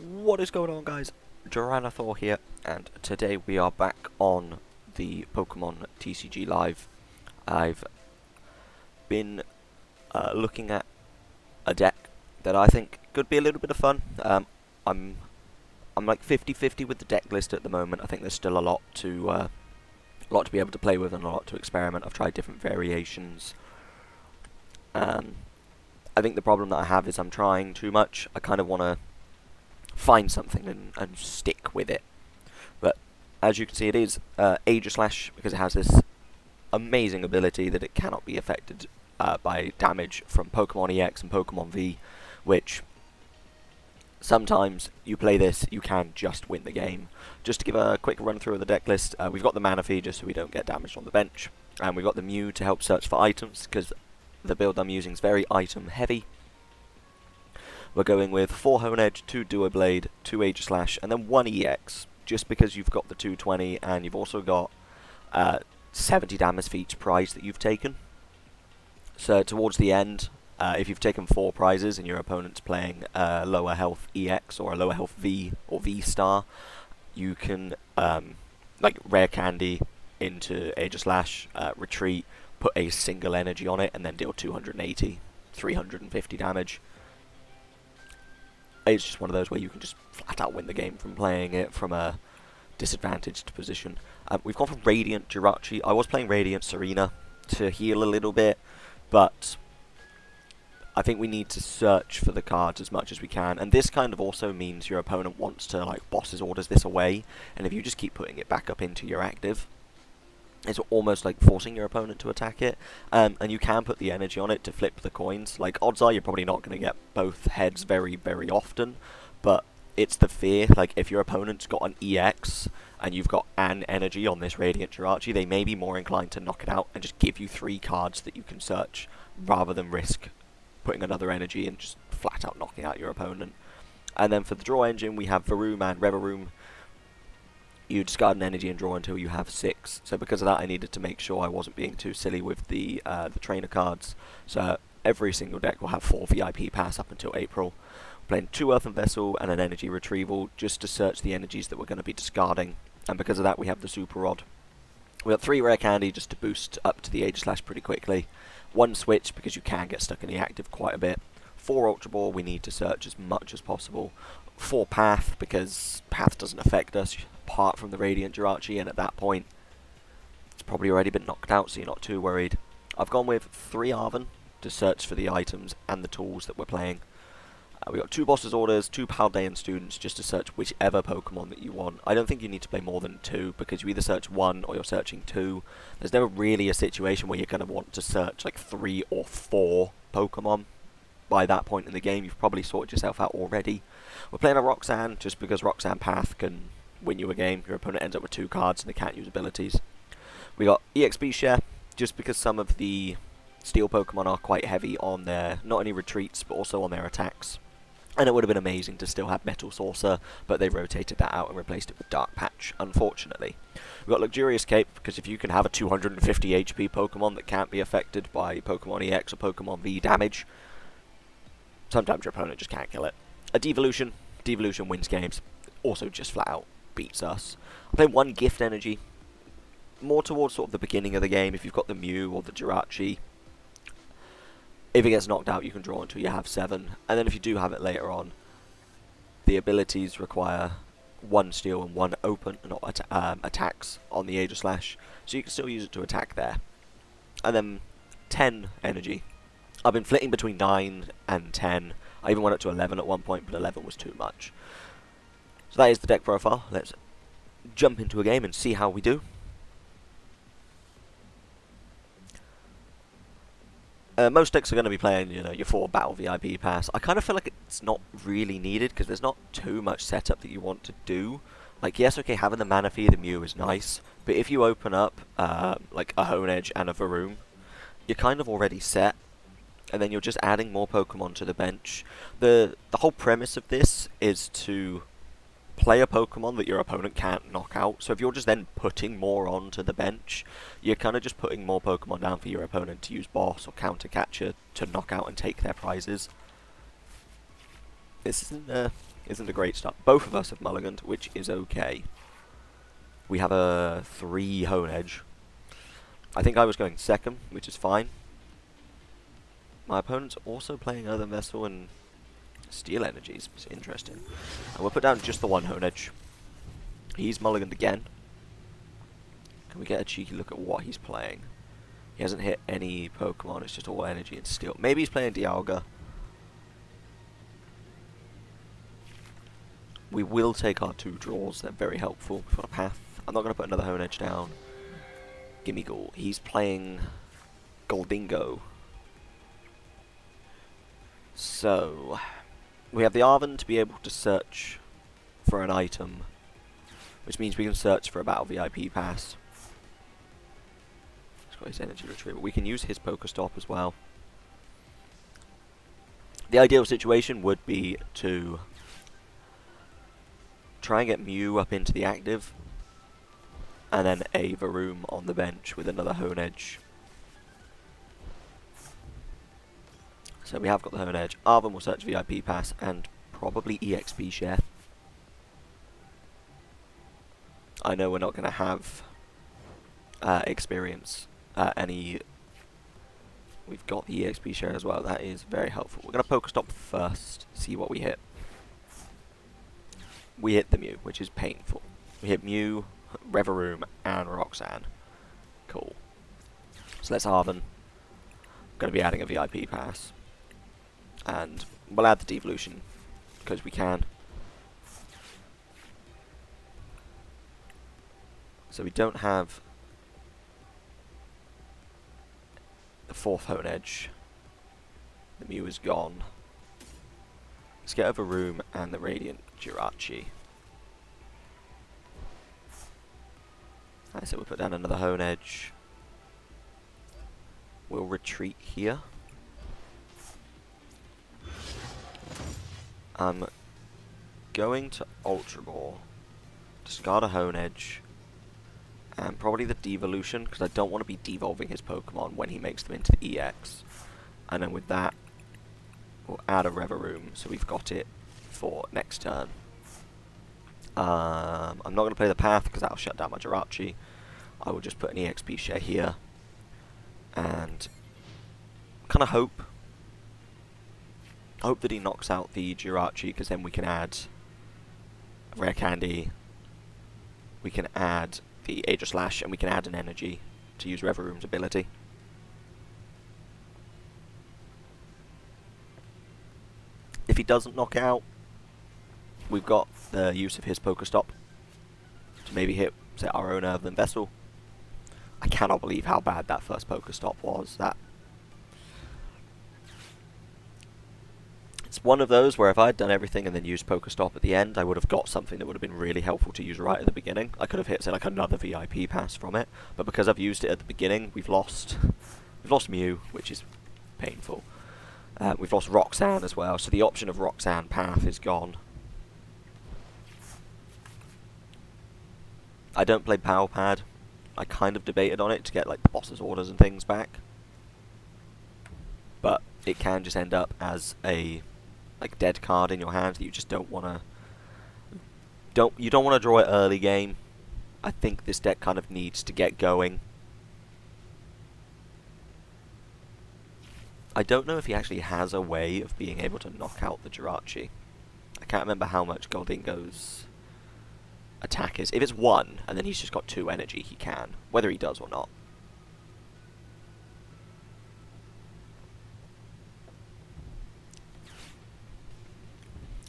What is going on, guys? Duranathor here, and today we are back on the Pokemon TCG Live. I've been looking at a deck that I think could be a little bit of fun. I'm like 50-50 with the deck list at the moment. I think there's still a lot to be able to play with and a lot to experiment. I've tried different variations. I think the problem that I have is I'm trying too much. I kind of want to find something and stick with it. But as you can see, it is Aegislash, because it has this amazing ability that it cannot be affected by damage from Pokemon EX and Pokemon V, which sometimes you play this, you can just win the game. Just to give a quick run through of the deck list, we've got the Manaphy just so we don't get damaged on the bench, and we've got the Mew to help search for items, because the build I'm using is very item heavy. We're going with 4 Hone Edge, 2 Duo Blade, 2 Aegislash, and then 1 EX, just because you've got the 220 and you've also got 70 damage for each prize that you've taken. So towards the end, if you've taken 4 prizes and your opponent's playing a lower health EX or a lower health V or V star, you can like rare candy into Aegislash, retreat, put a single energy on it, and then deal 280, 350 damage. It's just one of those where you can just flat out win the game from playing it from a disadvantaged position. We've gone for Radiant Jirachi. I was playing Radiant Serena to heal a little bit, but I think we need to search for the cards as much as we can. And this kind of also means your opponent wants to like boss's orders this away, and if you just keep putting it back up into your active, it's almost like forcing your opponent to attack it, and you can put the energy on it to flip the coins. Like, odds are you're probably not going to get both heads very, very often, but it's the fear. Like, if your opponent's got an EX and you've got an energy on this Radiant Jirachi, they may be more inclined to knock it out and just give you 3 cards that you can search, rather than risk putting another energy and just flat out knocking out your opponent. And then for the draw engine, we have Varoom and Reveroom. You discard an energy and draw until you have 6. So because of that, I needed to make sure I wasn't being too silly with the trainer cards. So every single deck will have 4 VIP pass up until April. We're playing 2 Earthen Vessel and an energy retrieval just to search the energies that we're going to be discarding. And because of that, we have the Super Rod. We got 3 rare candy just to boost up to the Aegislash pretty quickly. 1 switch because you can get stuck in the active quite a bit. 4 Ultra Ball, we need to search as much as possible. 4 Path, because Path doesn't affect us apart from the Radiant Jirachi, and at that point it's probably already been knocked out, so you're not too worried. I've gone with 3 Arven to search for the items and the tools that we're playing. We've got 2 Boss's Orders, 2 Paldean Students just to search whichever Pokemon that you want. I don't think you need to play more than 2, because you either search 1 or you're searching 2. There's never really a situation where you're going to want to search like 3 or 4 Pokemon. By that point in the game, you've probably sorted yourself out already. We're playing a Roxanne just because Roxanne Path can win you a game. Your opponent ends up with 2 cards and they can't use abilities. We got EXP Share just because some of the Steel Pokemon are quite heavy on their not only retreats but also on their attacks. And it would have been amazing to still have Metal Saucer, but they've rotated that out and replaced it with Dark Patch, unfortunately. We've got Luxurious Cape, because if you can have a 250 HP Pokemon that can't be affected by Pokemon EX or Pokemon V damage, sometimes your opponent just can't kill it. A Devolution. Devolution wins games. Also just flat out beats us. I'm playing 1 Gift Energy. More towards sort of the beginning of the game, if you've got the Mew or the Jirachi. If it gets knocked out, you can draw until you have 7. And then if you do have it later on, the abilities require 1 Steel and 1 Open, not attacks on the Aegislash. So you can still use it to attack there. And then 10 Energy. I've been flitting between 9 and 10. I even went up to 11 at one point, but 11 was too much. So that is the deck profile. Let's jump into a game and see how we do. Most decks are going to be playing, you know, your 4 Battle VIP Pass. I kind of feel like it's not really needed because there's not too much setup that you want to do. Like, yes, okay, having the Manaphy, the Mew is nice, but if you open up like a Hone Edge and a Varoom, you're kind of already set. And then you're just adding more Pokemon to the bench. The whole premise of this is to play a Pokemon that your opponent can't knock out. So if you're just then putting more onto the bench, you're kind of just putting more Pokemon down for your opponent to use Boss or Counter Catcher to knock out and take their prizes. This isn't Isn't a great start. Both of us have mulliganed, which is okay. We have a 3 Hone Edge. I think I was going second, which is fine. My opponent's also playing Earthen Vessel and Steel Energies. It's interesting. And we'll put down just the 1 Hone Edge. He's mulliganed again. Can we get a cheeky look at what he's playing? He hasn't hit any Pokemon, it's just all energy and steel. Maybe he's playing Dialga. We will take our 2 draws, they're very helpful. We've got a path. I'm not going to put another Hone Edge down. Gimme Ghoul. He's playing Goldingo. So, we have the Arven to be able to search for an item, which means we can search for a Battle VIP pass. He's got his energy retrieval. We can use his Pokestop as well. The ideal situation would be to try and get Mew up into the active, and then a Varoom on the bench with another Hone Edge. So we have got the Hone Edge. Arven will search VIP pass and probably EXP share. I know we're not going to have experience any. We've got the EXP share as well. That is very helpful. We're going to Pokestop first, see what we hit. We hit the Mew, which is painful. We hit Mew, Reveroom, and Roxanne. Cool. So let's Arven. Going to be adding a VIP pass. And we'll add the devolution, because we can. So we don't have the 4th Hone Edge. The Mew is gone. Let's get over Room and the Radiant Jirachi. So we'll put down another Hone Edge. We'll retreat here. I'm going to Ultra Ball, discard a Hone Edge, and probably the Devolution, because I don't want to be devolving his Pokemon when he makes them into the EX. And then with that, we'll add a Reveroom, so we've got it for next turn. I'm not going to play the Path, because that'll shut down my Jirachi. I will just put an EXP share here, and kind of hope that he knocks out the Jirachi, because then we can add a Rare Candy, we can add the Aegislash, and we can add an energy to use Reveroom's ability. If he doesn't knock out, we've got the use of his Pokestop to maybe hit, say, our own Earthen Vessel. I cannot believe how bad that first Pokestop was. It's one of those where if I had done everything and then used Pokestop at the end, I would have got something that would have been really helpful to use right at the beginning. I could have hit, say, like another VIP pass from it, but because I've used it at the beginning, we've lost Mew, which is painful. We've lost Roxanne as well, so the option of Roxanne Path is gone. I don't play Power Pad. I kind of debated on it to get like the boss's orders and things back, but it can just end up as a like dead card in your hand that you just don't want to. You don't want to draw it early game. I think this deck kind of needs to get going. I don't know if he actually has a way of being able to knock out the Jirachi. I can't remember how much Goldingo's attack is. If it's 1, and then he's just got 2 energy, he can. Whether he does or not.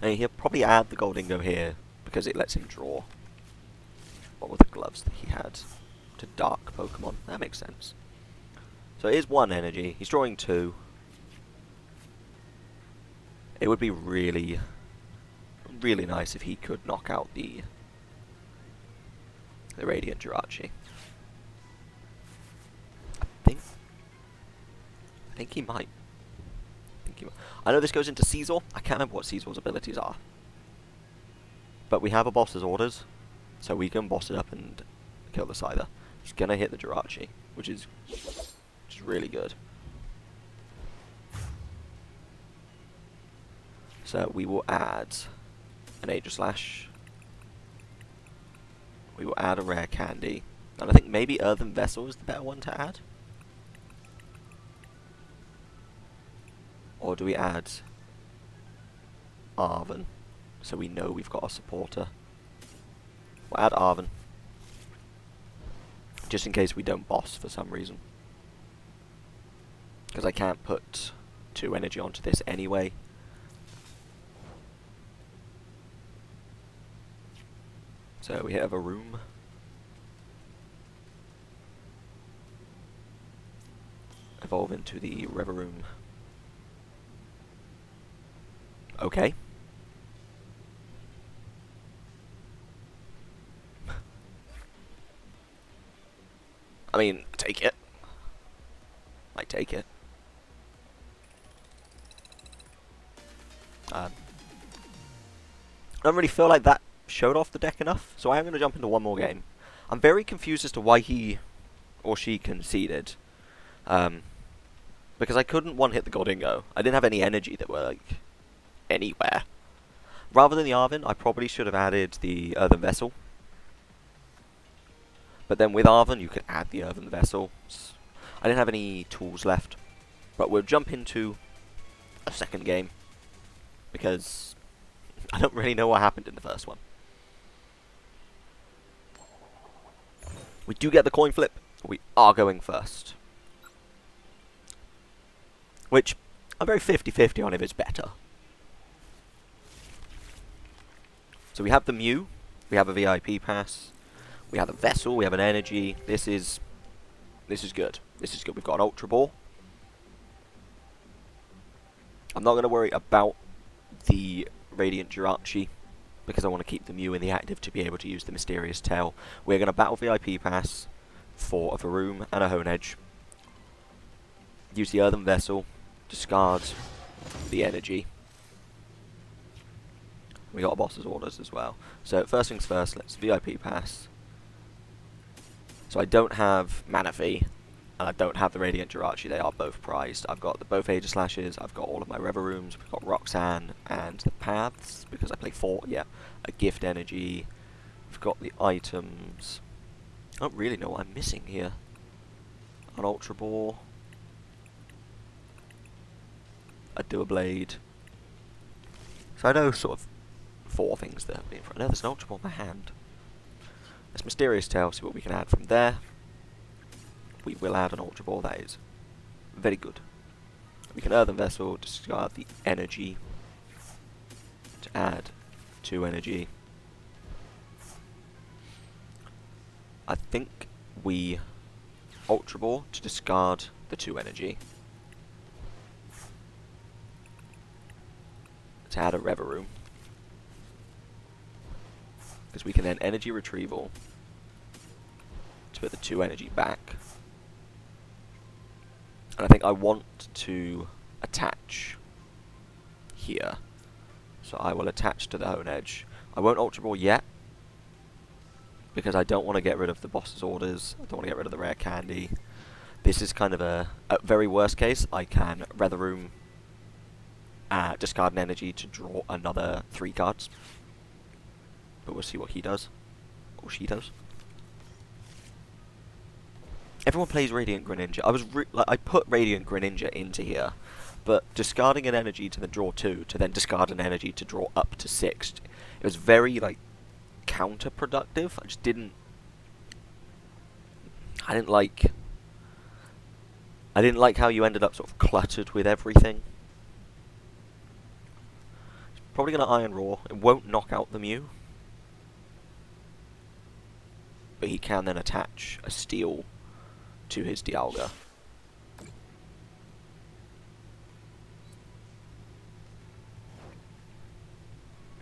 And he'll probably add the Goldingo here, because it lets him draw. What were the gloves that he had? To dark Pokemon. That makes sense. So it is 1 energy. He's drawing 2. It would be really, really nice if he could knock out the Radiant Jirachi. I think he might. I know this goes into Caesar. I can't remember what Caesar's abilities are. But we have a boss's orders, so we can boss it up and kill the Scyther. He's gonna hit the Jirachi, which is really good. So we will add an Aegislash. We will add a rare candy. And I think maybe Earthen Vessel is the better one to add. Or do we add Arven, so we know we've got a supporter? We'll add Arven, just in case we don't boss for some reason. Because I can't put 2 energy onto this anyway. So we have a room. Evolve into the River Room. Okay. I mean, take it. I take it. I don't really feel like that showed off the deck enough, so I am going to jump into one more game. I'm very confused as to why he or she conceded. Because I couldn't one-hit the Goldingo. I didn't have any energy that were, like, anywhere. Rather than the Arven, I probably should have added the Earthen Vessel. But then with Arven, you could add the Earthen Vessel. I didn't have any tools left. But we'll jump into a second game, because I don't really know what happened in the first one. We do get the coin flip. We are going first. Which, I'm very 50-50 on if it's better. So we have the Mew, we have a VIP pass, we have a Vessel, we have an energy. This is good. This is good. We've got an Ultra Ball. I'm not going to worry about the Radiant Jirachi, because I want to keep the Mew in the active to be able to use the Mysterious Tail. We're going to battle VIP pass for a Varoom and a Honedge. Use the Earthen Vessel, discard the energy. We got a boss's orders as well. So first things first, let's VIP pass. So I don't have Manaphy, and I don't have the Radiant Jirachi. They are both prized. I've got both Aegislashes, I've got all of my Reverooms, we've got Roxanne and the Paths, because I play 4, a Gift Energy. We've got the items. I don't really know what I'm missing here. An Ultra Ball. A Dual Blade. So I know sort of 4 things that have been for. I know there's an Ultra Ball in my hand. Let's Mysterious Tail, see what we can add from there. We will add an Ultra Ball, that is very good. We can Earthen Vessel, discard the energy to add 2 energy. I think we Ultra Ball to discard the 2 energy. To add a Reveroom. Because we can then energy retrieval to put the 2 energy back. And I think I want to attach here. So I will attach to the Honedge. I won't Ultra Ball yet, because I don't want to get rid of the boss's orders. I don't want to get rid of the rare candy. This is kind of a very worst case. I can Reveroom, discard an energy to draw another 3 cards. But we'll see what he does. Or she does. Everyone plays Radiant Greninja. I put Radiant Greninja into here, but discarding an energy to then draw 2, to then discard an energy to draw up to 6, it was very, like, counterproductive. I just didn't like how you ended up sort of cluttered with everything. Probably going to Iron Roar. It won't knock out the Mew, but he can then attach a Steel to his Dialga.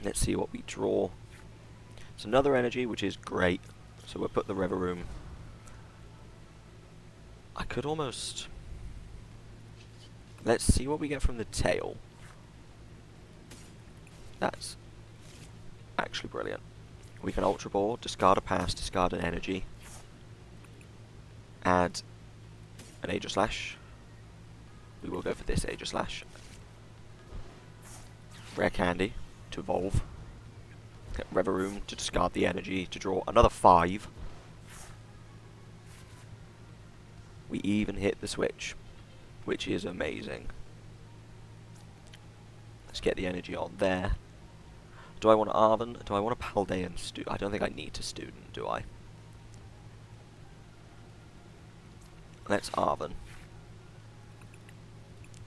Let's see what we draw. It's another energy, which is great. So we'll put the Reveroom. I could almost... Let's see what we get from the tail. That's actually brilliant. We can Ultra Ball, discard a pass, discard an energy. Add an Aegislash. We will go for this Aegislash. Rare candy to evolve. Reverum to discard the energy to draw another 5. We even hit the switch, which is amazing. Let's get the energy on there. Do I want an Arven? Do I want a Paldean student? I don't think I need a student, do I? Let's Arven.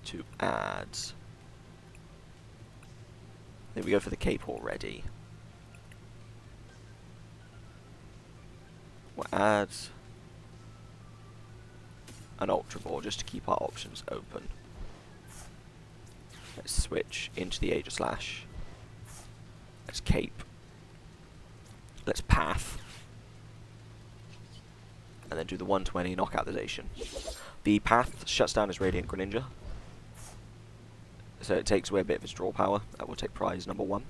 To add. Then we go for the cape already. We'll add an Ultra Ball just to keep our options open. Let's switch into the Aegislash. Let's cape. Let's path. And then do the 120 knockoutization. The path shuts down his Radiant Greninja. So it takes away a bit of his draw power. That will take prize number 1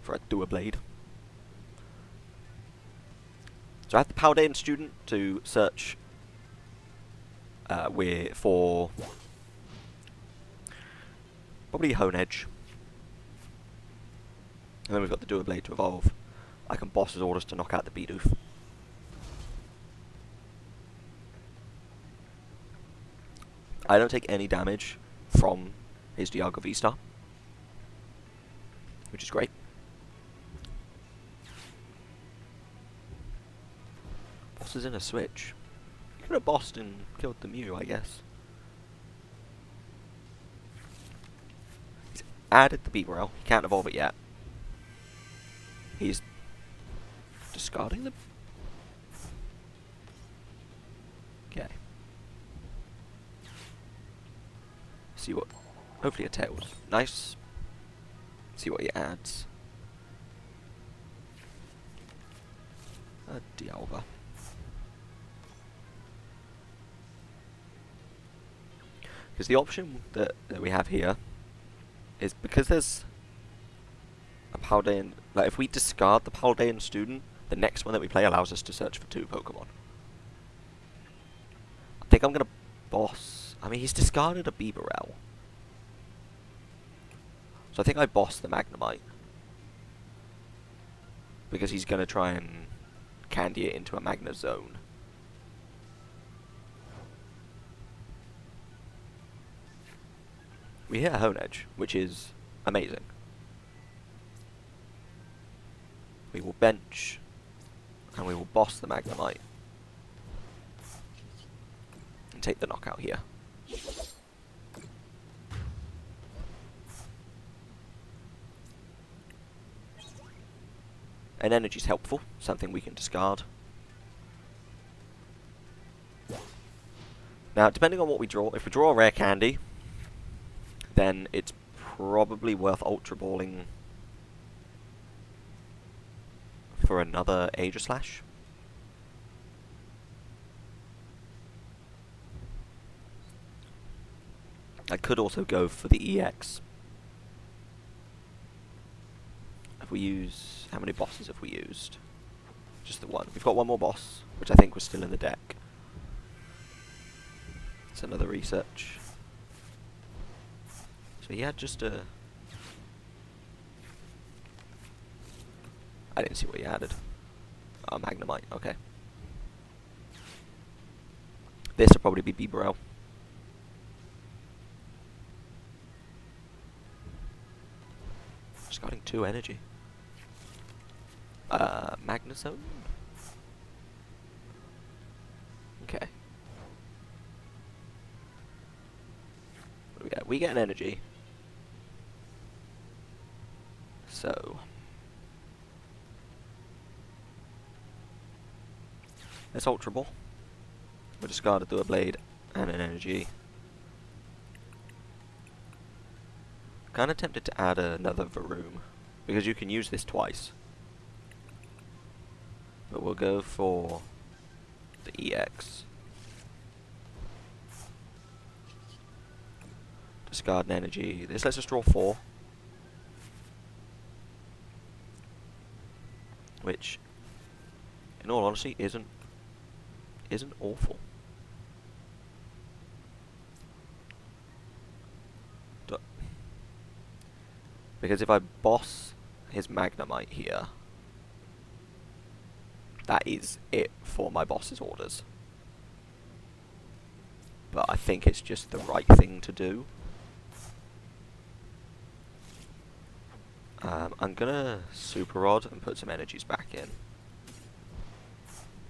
for a Dual Blade. So I have the Paldean student to search for probably Hone Edge. And then we've got the Dual Blade to evolve. I can boss his orders to knock out the Bidoof. I don't take any damage from his Dialga V-Star, which is great. Boss is in a switch. You could have bossed and killed the Mew, I guess. He's added the Beaverell. He can't evolve it yet. He's discarding the... Okay. See what... Hopefully a Tails. Nice. See what he adds. A Dialga. Because the option that we have here is because there's a Paldean... Like, if we discard the Paldean student, the next one that we play allows us to search for 2 Pokemon. I think I'm going to boss... I mean, he's discarded a Beaverell. So I think I boss the Magnemite. Because he's going to try and candy it into a Magna Zone. We hit a Hone Edge, which is amazing. We will bench, and we will boss the Magnemite. And take the knockout here. And energy's helpful, something we can discard. Now, depending on what we draw, if we draw a rare candy, then it's probably worth Ultra Balling for another Aegislash. I could also go for the EX. Have we used... How many bosses have we used? Just the one. We've got one more boss, which I think was still in the deck. It's another research. So he had just a... I didn't see what he added. Oh, Magnemite, okay. This will probably be Beaverell. Discarding 2 energy. Magnezone? Okay. What do we get? We get an energy. So... Let's Ultra Ball. We'll discard a Dual Blade and an energy. Kind of tempted to add another Varoom, because you can use this twice. But we'll go for the EX. Discard an energy. This lets us draw 4. Which, in all honesty, isn't awful. Because if I boss his Magnemite here, that is it for my boss's orders. But I think it's just the right thing to do. I'm gonna Super Rod and put some energies back in.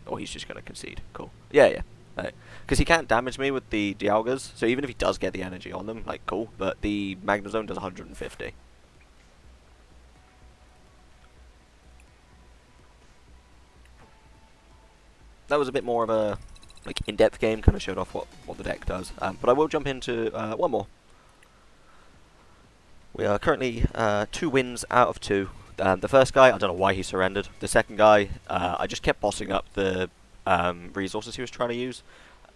Or he's just gonna concede. Cool. Yeah. Because he can't damage me with the Dialgas, so even if he does get the energy on them, like, cool. But the Magnezone does 150. That was a bit more of a in-depth game, kind of showed off what the deck does. But I will jump into one more. We are currently 2 wins out of 2. The first guy, I don't know why he surrendered. The second guy, I just kept bossing up the resources he was trying to use.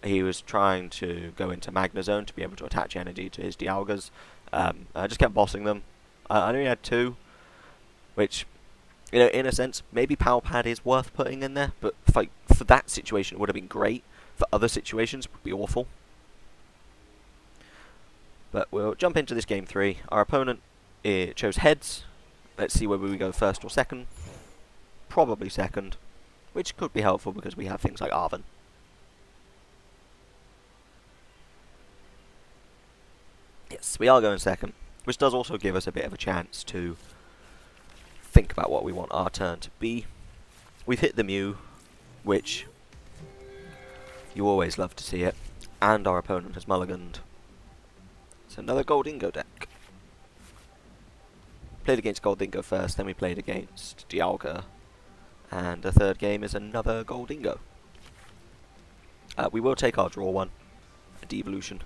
He was trying to go into Magnezone to be able to attach energy to his Dialgas. I just kept bossing them. I only had 2, which, you know, in a sense, maybe Power Pad is worth putting in there, but for that situation it would have been great. For other situations it would be awful. But we'll jump into this game 3. Our opponent chose heads. Let's see whether we go first or second. Probably second, which could be helpful because we have things like Arven. Yes, we are going second, which does also give us a bit of a chance to think about what we want our turn to be. We've hit the Mew, which you always love to see it, and our opponent has mulliganed. It's another Goldingo deck. Played against Goldingo first, then we played against Dialga, and the third game is another Goldingo. We will take our draw one, a devolution.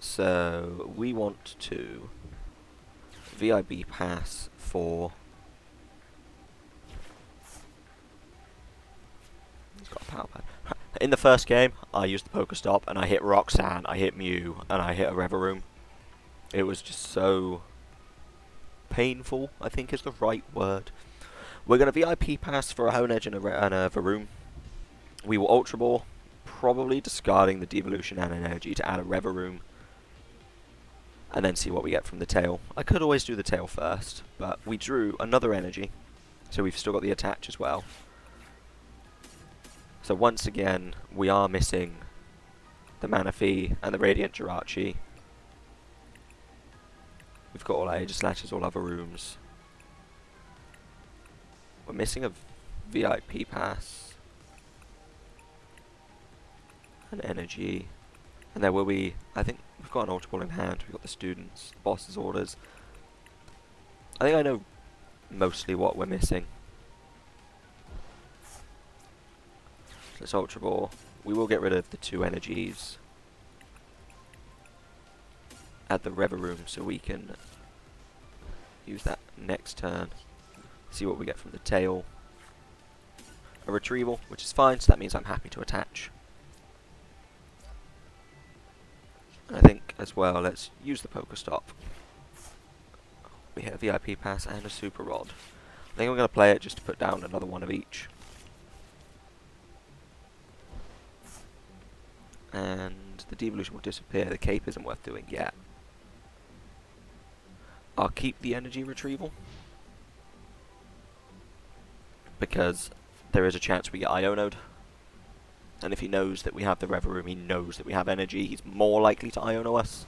So we want to VIB pass for... He's got a Power Pad. In the first game, I used the Pokestop and I hit Roxanne, I hit Mew, and I hit a Reveroom. It was just so painful, I think is the right word. We're going to VIP pass for a Honedge and a Varoom. We will Ultra Ball, probably discarding the Devolution and Energy to add a Reveroom. And then see what we get from the tail. I could always do the tail first, but we drew another energy, so we've still got the attach as well. So once again, we are missing the Manaphy and the Radiant Jirachi. We've got all our Aegislashes, all other rooms. We're missing a VIP pass. An energy. And there will be, I think we've got an Ultra Ball in hand, we've got the students, boss's orders. I think I know mostly what we're missing. So let's Ultra Ball. We will get rid of the 2 energies. Add the Reveroom so we can use that next turn. See what we get from the tail. A Retrieval, which is fine, so that means I'm happy to attach. I think as well, let's use the Pokestop. We hit a VIP pass and a Super Rod. I think I'm going to play it just to put down another one of each. And the Devolution will disappear. The Cape isn't worth doing yet. I'll keep the Energy Retrieval, because there is a chance we get Iono'd. And if he knows that we have the Reveroom, he knows that we have energy, he's more likely to Iono us.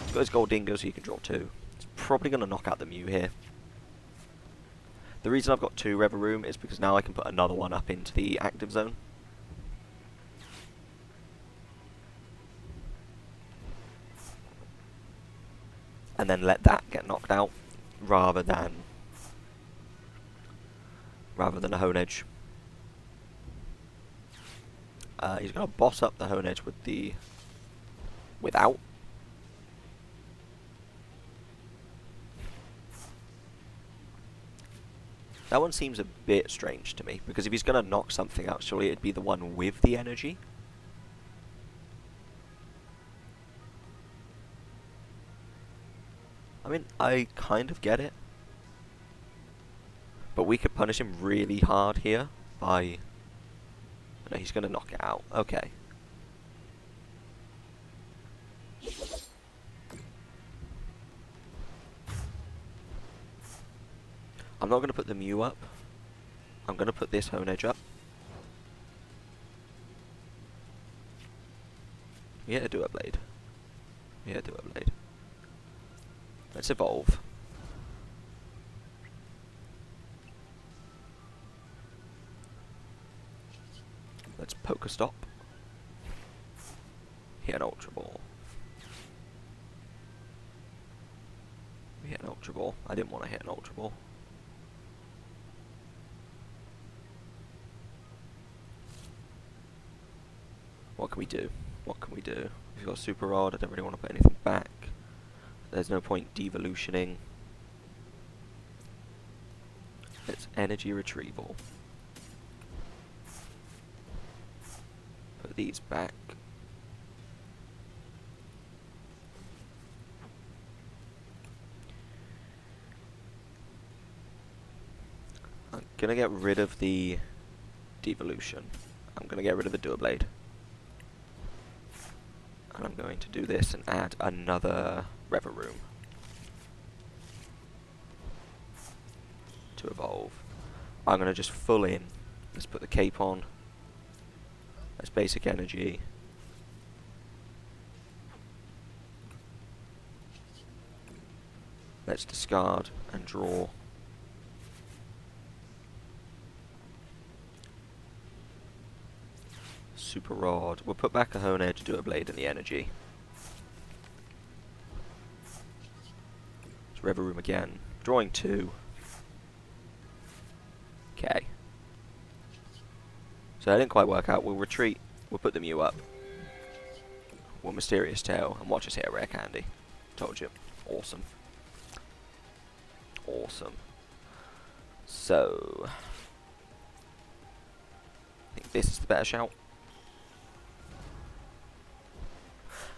He's got his Goldingo so he can draw 2. He's probably going to knock out the Mew here. The reason I've got 2 Reveroom is because now I can put another one up into the active zone. And then let that get knocked out, rather than a Honedge. He's going to boss up the Honedge with the... without. That one seems a bit strange to me, because if he's going to knock something out, surely it'd be the one with the energy. I mean, I kind of get it. But we could punish him really hard here by... No, he's going to knock it out. Okay. I'm not going to put the Mew up. I'm going to put this Hone Edge up. Yeah, do a blade. Yeah, do a blade. Let's evolve. Let's Pokestop. Hit an Ultra Ball. Hit an Ultra Ball. I didn't want to hit an Ultra Ball. What can we do? What can we do? We've got Super Rod. I don't really want to put anything back. There's no point devolutioning. It's Energy Retrieval. Put these back. I'm gonna get rid of the devolution. I'm gonna get rid of the Doublade. And I'm going to do this and add another Reverie to evolve. I'm going to just full in. Let's put the cape on. Let's basic energy. Let's discard and draw. Super Rod. We'll put back a Hone Edge, do a blade in the energy. Let's Reverie again. Drawing 2. Okay. So that didn't quite work out. We'll retreat. We'll put the Mew up. We'll Mysterious Tail and watch us hit a rare candy. Told you. Awesome. Awesome. So I think this is the better shout.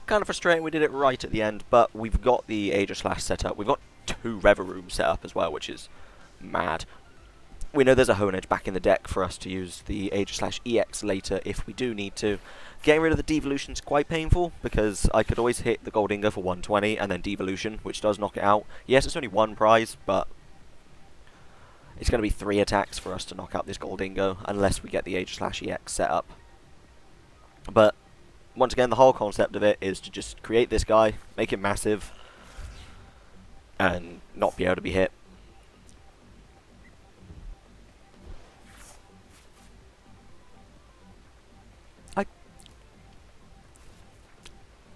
Kind of frustrating we did it right at the end, but we've got the Aegislash set up. We've got 2 Reverie set up as well, which is mad. We know there's a Hone Edge back in the deck for us to use the Aegislash EX later if we do need to. Getting rid of the devolution is quite painful, because I could always hit the Goldingo for 120 and then devolution, which does knock it out. Yes, it's only 1 prize, but it's going to be 3 attacks for us to knock out this Goldingo, unless we get the Aegislash EX set up. But once again, the whole concept of it is to just create this guy, make it massive, and not be able to be hit.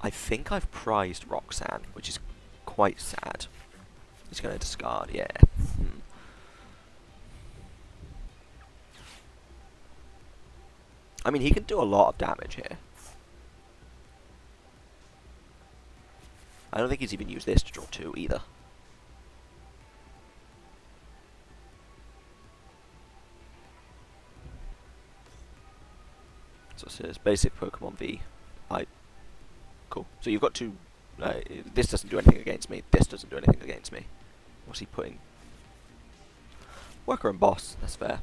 I think I've prized Roxanne, which is quite sad. He's going to discard, yeah. I mean, he can do a lot of damage here. I don't think he's even used this to draw 2 either. So it says basic Pokemon V. Cool. So you've got 2. This doesn't do anything against me. This doesn't do anything against me. What's he putting? Worker and Boss. That's fair.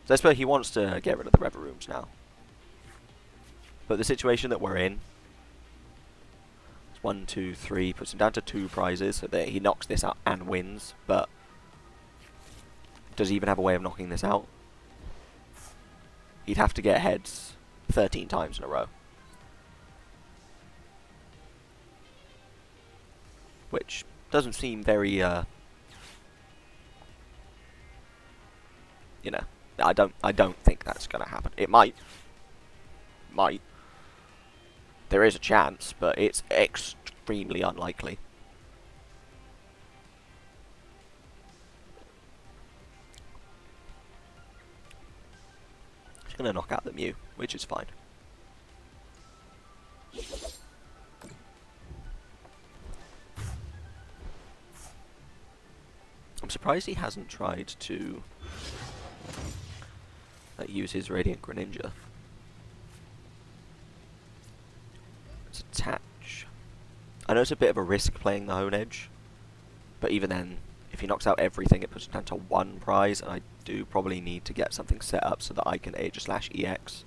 So I suppose he wants to get rid of the Reverie now. But the situation that we're in, 1, 2, 3, puts him down to 2 prizes, so that he knocks this out and wins, but does he even have a way of knocking this out? He'd have to get heads 13 times in a row. Which doesn't seem very, you know, I don't think that's gonna happen. It might. There is a chance, but it's extremely unlikely. Just gonna knock out the Mew, which is fine. I'm surprised he hasn't tried to use his Radiant Greninja. Let's attach. I know it's a bit of a risk playing the Hone Edge, but even then, if he knocks out everything, it puts it down to 1 prize, and I do probably need to get something set up so that I can Aegislash EX,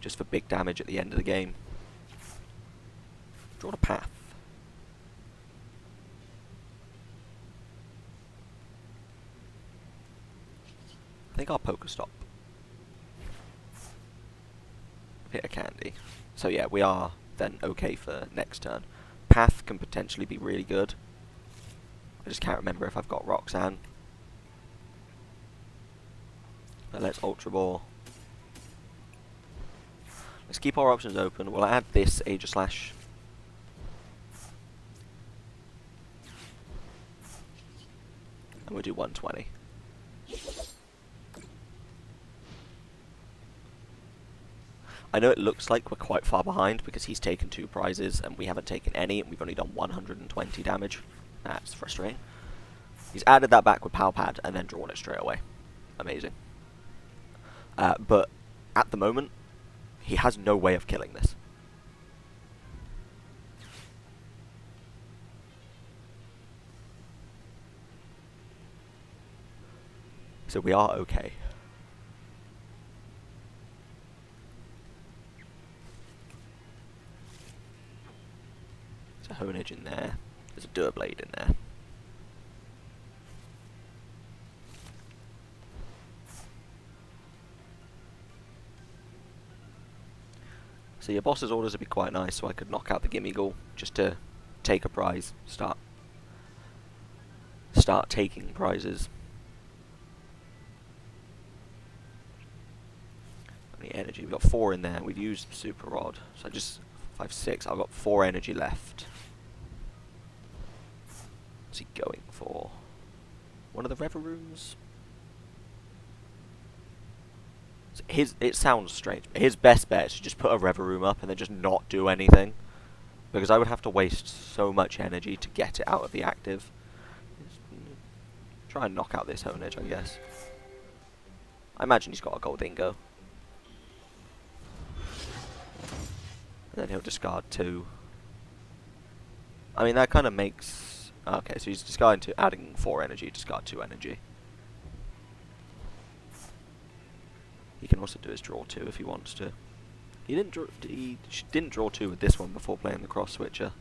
just for big damage at the end of the game. Draw a path. think our Pokestop hit a candy. So yeah, we are then okay for next turn. Path can potentially be really good. I just can't remember if I've got Roxanne. Let's Ultra Ball. Let's keep our options open. We'll add this Aegislash. And we'll do 120. I know it looks like we're quite far behind because he's taken 2 prizes and we haven't taken any, and we've only done 120 damage. That's frustrating. He's added that back with Power Pad and then drawn it straight away. Amazing. But at the moment, he has no way of killing this. So we are okay. There's a Honedge in there. There's a Durblade in there. So your boss's orders would be quite nice, so I could knock out the Gimmighoul just to take a prize, start taking prizes. How many energy? We've got 4 in there. We've used Super Rod, so I just 5, 6. I've got 4 energy left. What's he going for? One of the Rever Rooms? It sounds strange, but his best bet is to just put a Rever Room up and then just not do anything. Because I would have to waste so much energy to get it out of the active. Try and knock out this Honedge, I guess. I imagine he's got a Goldingo. And then he'll discard 2. I mean, that kind of makes... Okay, so he's discarding 2, adding 4 energy, discard 2 energy. He can also do his draw 2 if he wants to. He didn't draw 2 with this one before playing the cross switcher.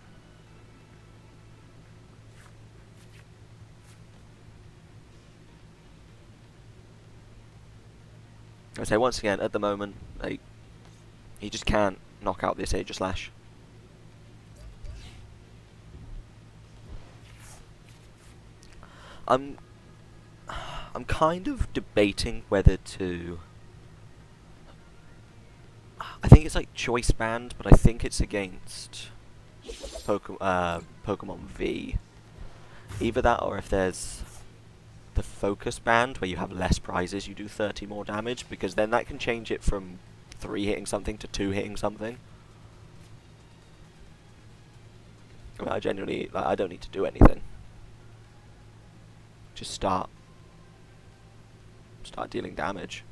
I say once again, at the moment, he just can't knock out this Aegislash. I'm kind of debating whether to... I think it's like Choice Band, but I think it's against Pokemon V. Either that, or if there's the Focus Band, where you have less prizes, you do 30 more damage, because then that can change it from 3 hitting something to 2 hitting something. I mean, I genuinely, I don't need to do anything. Just start dealing damage.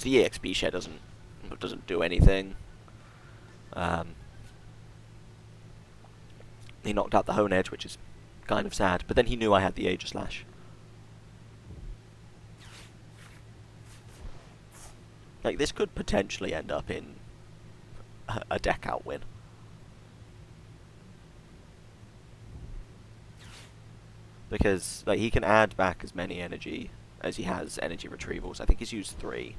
The EXP share doesn't do anything. He knocked out the Honedge, which is kind of sad, but then he knew I had the Aegislash. Like, this could potentially end up in a deck out win. Because like, he can add back as many energy as he has energy retrievals. I think he's used 3.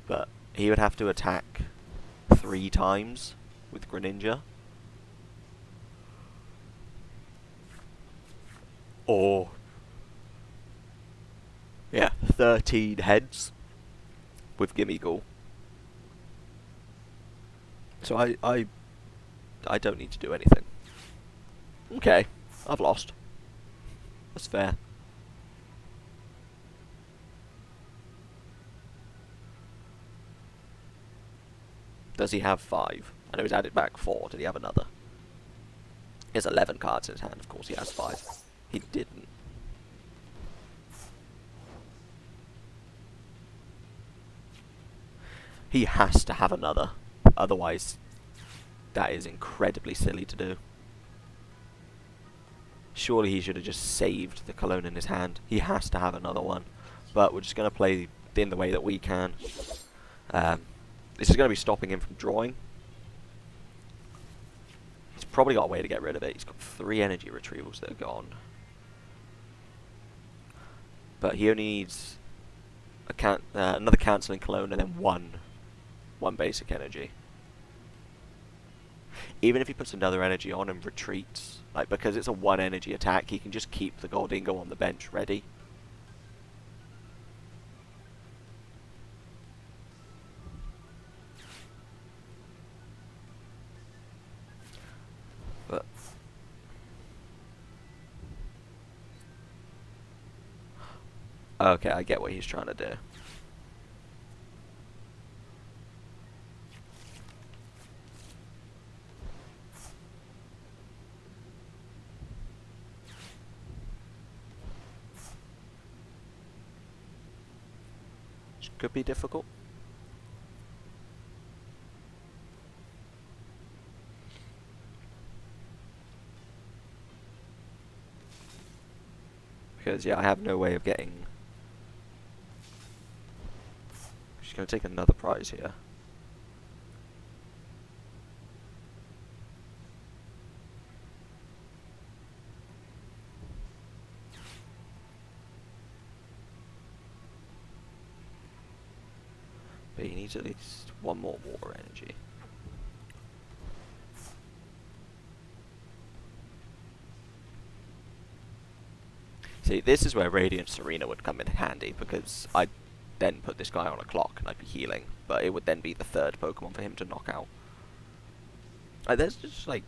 But he would have to attack 3 times with Greninja. Or... yeah, 13 heads with Gimmighoul. So I don't need to do anything. Okay, I've lost. That's fair. Does he have 5? I know he's added back 4. Did he have another? He has 11 cards in his hand. Of course he has 5. He didn't. He has to have another. Otherwise, that is incredibly silly to do. Surely he should have just saved the Cologne in his hand. He has to have another one. But we're just going to play in the way that we can. This is going to be stopping him from drawing. probably got a way to get rid of it. He's got 3 energy retrievals that are gone. But he only needs another cancelling clone and then one basic energy. Even if he puts another energy on and retreats, like, because it's a 1 energy attack, he can just keep the Goldingo on the bench ready. But okay, I get what he's trying to do. Which could be difficult. Because, yeah, I have no way of getting... She's going to take another prize here. But he needs at least 1 more water energy. See, this is where Radiant Serena would come in handy, because I'd then put this guy on a clock and I'd be healing, but it would then be the 3rd Pokemon for him to knock out. There's just, like,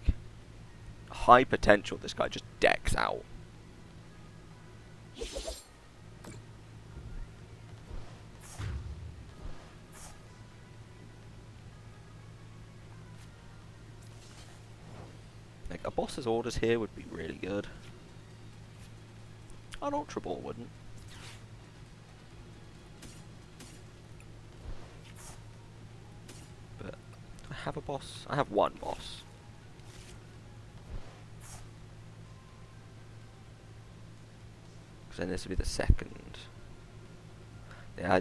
high potential this guy just decks out. Like, a boss's orders here would be really good. An Ultra Ball wouldn't. But I have a boss. I have 1 boss. Because then this would be the 2nd. Yeah,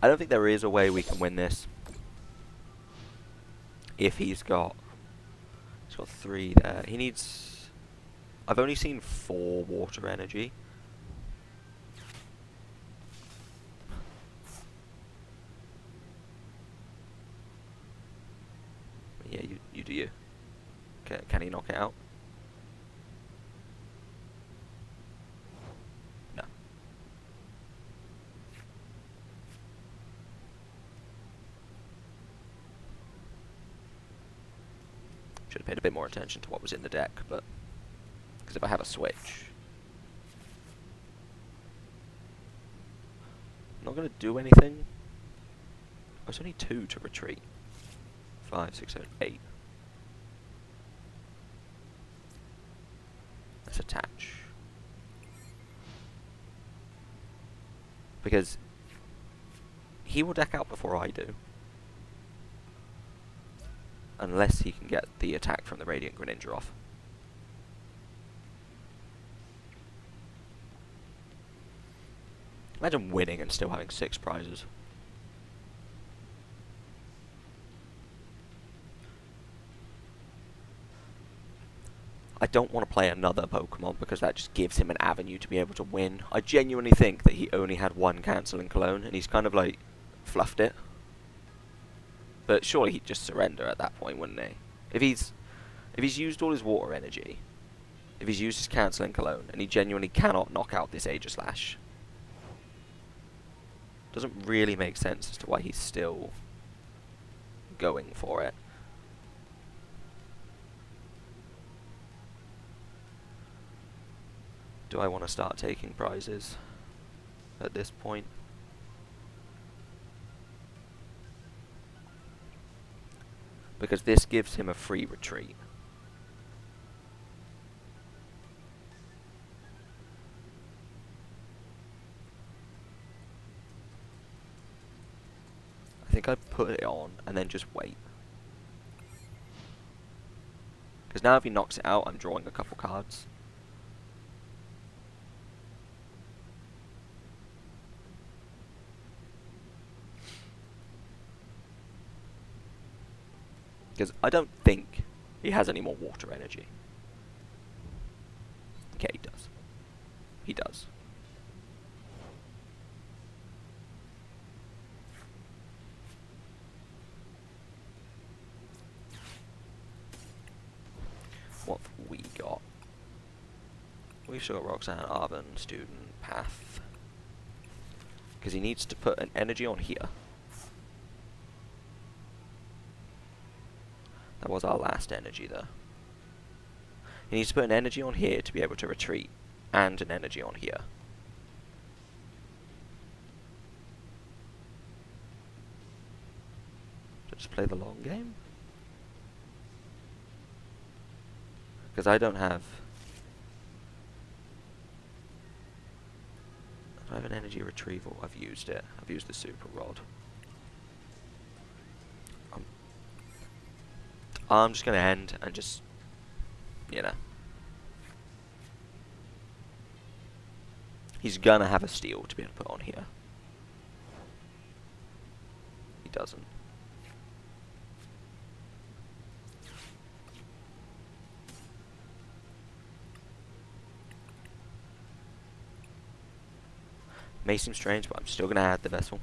I don't think there is a way we can win this. If he's got 3 there. He needs... I've only seen 4 water energy. Yeah, you do you. Can he knock it out? No. Should have paid a bit more attention to what was in the deck, but... Because if I have a switch... I'm not going to do anything. Oh, it's only 2 to retreat. 5, 6, 7, 8. Let's attach. Because he will deck out before I do. Unless he can get the attack from the Radiant Greninja off. Imagine winning and still having 6 prizes. I don't want to play another Pokemon because that just gives him an avenue to be able to win. I genuinely think that he only had 1 cancelling clone and he's kind of like fluffed it. But surely he'd just surrender at that point, wouldn't he? If he's used all his water energy, if he's used his cancelling clone and he genuinely cannot knock out this Aegislash, doesn't really make sense as to why he's still going for it. Do I want to start taking prizes at this point? Because this gives him a free retreat. I think I put it on and then just wait. Because now if he knocks it out, I'm drawing a couple cards. Because I don't think he has any more water energy. Okay, he does. He does. What have we got? We've still got Roxanne, Arvin, Student, Path. Because he needs to put an energy on here. That was our last energy though. He needs to put an energy on here to be able to retreat, and an energy on here. So just play the long game? Because I don't have... I have an energy retrieval. I've used it. I've used the super rod. I'm just going to end and just, you know. He's going to have a steal to be able to put on here. He doesn't. May seem strange, but I'm still going to add the vessel.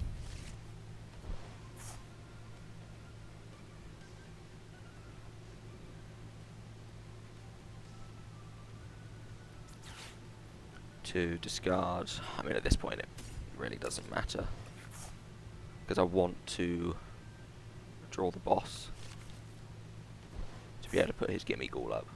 To discard. I mean, at this point, it really doesn't matter. Because I want to draw the boss to be able to put his Gimme Ghoul up.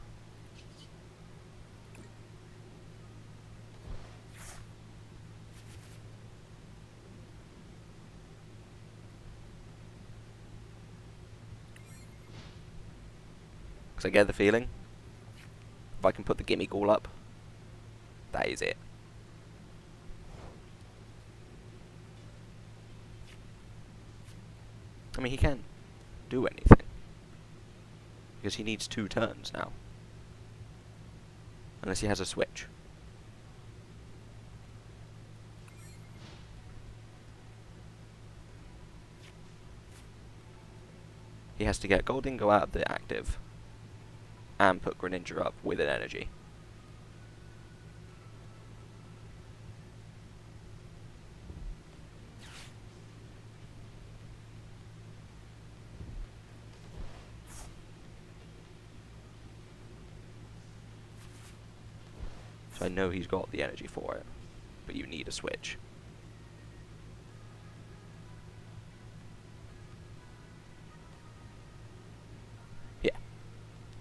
Because I get the feeling, if I can put the Gimme Ghoul up, that is it. I mean, he can't do anything. Because he needs 2 turns now. Unless he has a switch. He has to get Goldingo out of the active and put Greninja up with an energy. So I know he's got the energy for it, but you need a switch. Yeah.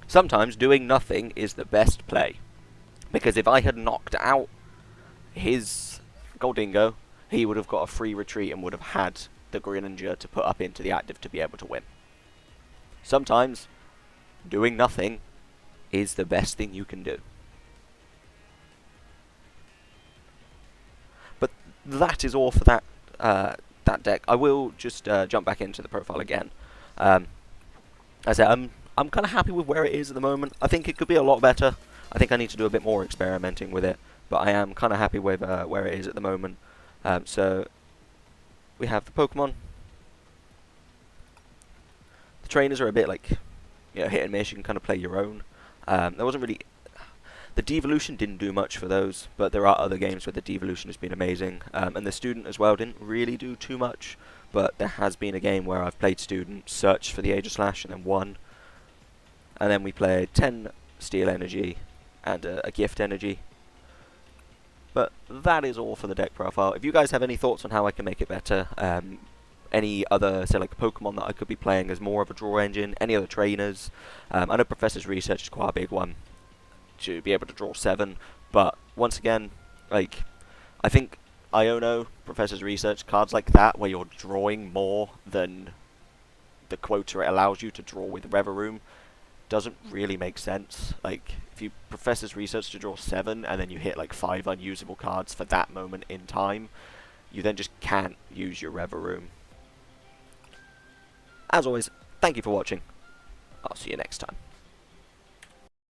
Sometimes doing nothing is the best play. Because if I had knocked out his Goldingo, he would have got a free retreat and would have had the Greninja to put up into the active to be able to win. Sometimes doing nothing is the best thing you can do. But that is all for that that deck. I will just jump back into the profile again. As I said, I'm kind of happy with where it is at the moment. I think it could be a lot better. I think I need to do a bit more experimenting with it, but I am kind of happy with where it is at the moment. So we have the Pokemon. The trainers are a bit like, you know, hit and miss. You can kind of play your own. There wasn't really... The Devolution didn't do much for those, but there are other games where the Devolution has been amazing. And the Student as well didn't really do too much, but there has been a game where I've played Student, searched for the Aegislash, and then won. And then we played 10 Steel Energy and a Gift Energy. But that is all for the deck profile. If you guys have any thoughts on how I can make it better, any other, say like Pokemon that I could be playing as more of a draw engine, any other trainers, I know Professor's Research is quite a big one, to be able to draw 7, but once again, like, I think Iono, Professor's Research, cards like that, where you're drawing more than the quota it allows you to draw with Reveroom, doesn't really make sense. Like, if you Professor's Research to draw 7, and then you hit like 5 unusable cards for that moment in time, you then just can't use your Reveroom. As always, thank you for watching. I'll see you next time.